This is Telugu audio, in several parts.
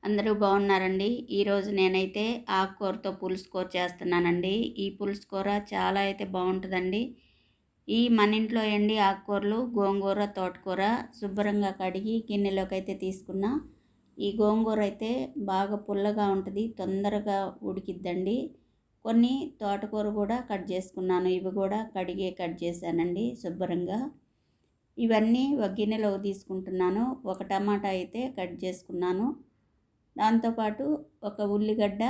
అందరూ బాగున్నారండి. ఈరోజు నేనైతే ఆకుకూరతో పులుసుకూర చేస్తున్నానండి. ఈ పులుసుకూర చాలా అయితే బాగుంటుందండి. ఈ మన ఇంట్లో ఎండి ఆకుకూరలు గోంగూర, తోటకూర శుభ్రంగా కడిగి గిన్నెలోకి అయితే తీసుకున్నా. ఈ గోంగూర అయితే బాగా పుల్లగా ఉంటుంది, తొందరగా ఉడికిద్దండి. కొన్ని తోటకూర కూడా కట్ చేసుకున్నాను, ఇవి కూడా కట్ చేశానండి శుభ్రంగా. ఇవన్నీ ఒక గిన్నెలోకి తీసుకుంటున్నాను. ఒక టమాటా అయితే కట్ చేసుకున్నాను. దాంతోపాటు ఒక ఉల్లిగడ్డ,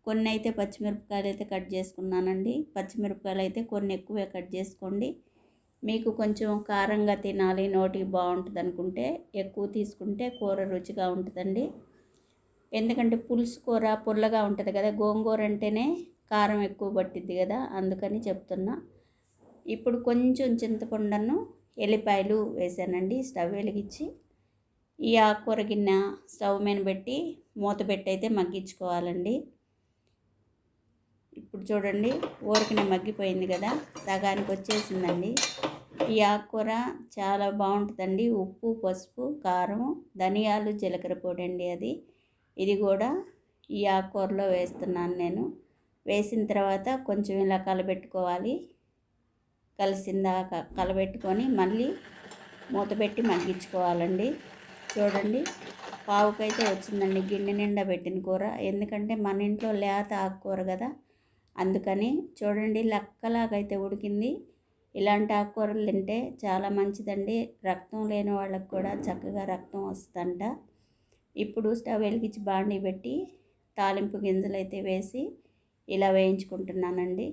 కొన్ని అయితే పచ్చిమిరపకాయలు అయితే కట్ చేసుకున్నానండి. పచ్చిమిరపకాయలు అయితే కొన్ని ఎక్కువే కట్ చేసుకోండి. మీకు కొంచెం కారంగా తినాలి, నోటికి బాగుంటుంది అనుకుంటే ఎక్కువ తీసుకుంటే కూర రుచిగా ఉంటుందండి. ఎందుకంటే పులుసు కూర పుల్లగా ఉంటుంది కదా, గోంగూర అంటేనే కారం ఎక్కువ పట్టిద్ది కదా, అందుకని చెప్తున్నా. ఇప్పుడు కొంచెం చింతపండును, ఎల్లిపాయలు వేసానండి. స్టవ్ వెలిగించి ఈ ఆకుకూర గిన్నె స్టవ్ మీద పెట్టి మూత పెట్టి అయితే మగ్గించుకోవాలండి. ఇప్పుడు చూడండి, ఊరికనే మగ్గిపోయింది కదా, సగానికి వచ్చేసిందండి. ఈ ఆకుకూర చాలా బాగుంటుందండి. ఉప్పు, పసుపు, కారం, ధనియాలు, జీలకర్ర పొడి అండి ఇది కూడా ఈ ఆకుకూరలో వేస్తున్నాను నేను. వేసిన తర్వాత కొంచెం ఇలా కలబెట్టుకోవాలి. కలిసిందాక కలబెట్టుకొని మళ్ళీ మూత పెట్టి మగ్గించుకోవాలండి. చూడండి, పావుకైతే వచ్చిందండి గిన్నె నిండా పెట్టిన కూర. ఎందుకంటే మన ఇంట్లో లేత ఆకుకూర కదా, అందుకని చూడండి లెక్కలాగైతే ఉడికింది. ఇలాంటి ఆకుకూరలు తింటే చాలా మంచిదండి. రక్తం లేని వాళ్ళకి కూడా చక్కగా రక్తం వస్తుందంట. ఇప్పుడు స్టవ్ వెలిగించి బాండీ పెట్టి తాలింపు గింజలు అయితే వేసి ఇలా వేయించుకుంటున్నానండి.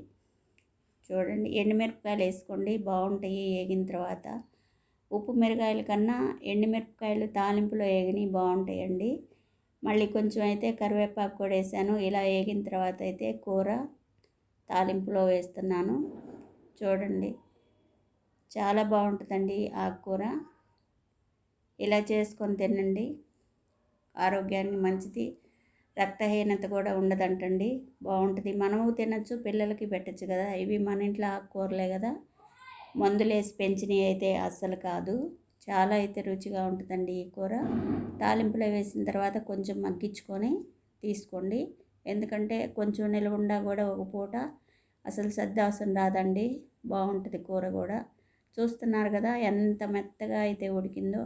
చూడండి, ఎండుమిరపకాయలు వేసుకోండి, బాగుంటాయి వేగిన తర్వాత. ఉప్పు మిరకాయల కన్నా ఎండుమిరపకాయలు తాలింపులో వేగినవి బాగుంటాయండి. మళ్ళీ కొంచెం అయితే కరివేపాకు కూడా వేసాను. ఇలా వేగిన తర్వాత అయితే కూర తాలింపులో వేస్తున్నాను. చూడండి, చాలా బాగుంటుందండి ఆకుకూర. ఇలా చేసుకొని తినండి, ఆరోగ్యానికి మంచిది. రక్తహీనత కూడా ఉండదంటండి, బాగుంటుంది. మనము తినచ్చు, పిల్లలకి పెట్టచ్చు కదా. ఇవి మన ఇంట్లో ఆకుకూరలే కదా, మందులేసి పెంచినవి అయితే అస్సలు కాదు. చాలా అయితే రుచిగా ఉంటుందండి ఈ కూర. తాలింపులో వేసిన తర్వాత కొంచెం మగ్గించుకొని తీసుకోండి. ఎందుకంటే కొంచెం నిలవుండా కూడా ఒక పూట అసలు సద్దాసం రాదండి, బాగుంటుంది కూర కూడా. చూస్తున్నారు కదా ఎంత మెత్తగా అయితే ఉడికిందో.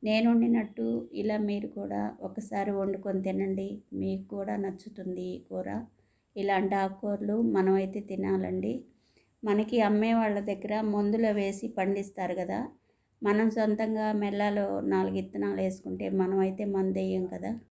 నేను వండినట్టు ఇలా మీరు కూడా ఒకసారి వండుకొని తినండి, మీకు కూడా నచ్చుతుంది ఈ కూర. ఇలాంటి ఆకుకూరలు మనం అయితే తినాలండి. మనకి అమ్మే వాళ్ళ దగ్గర మందులో వేసి పండిస్తారు కదా, మనం సొంతంగా మెల్లలో 4 విత్తనాలు వేసుకుంటే మనం అయితే మందు వేయం కదా.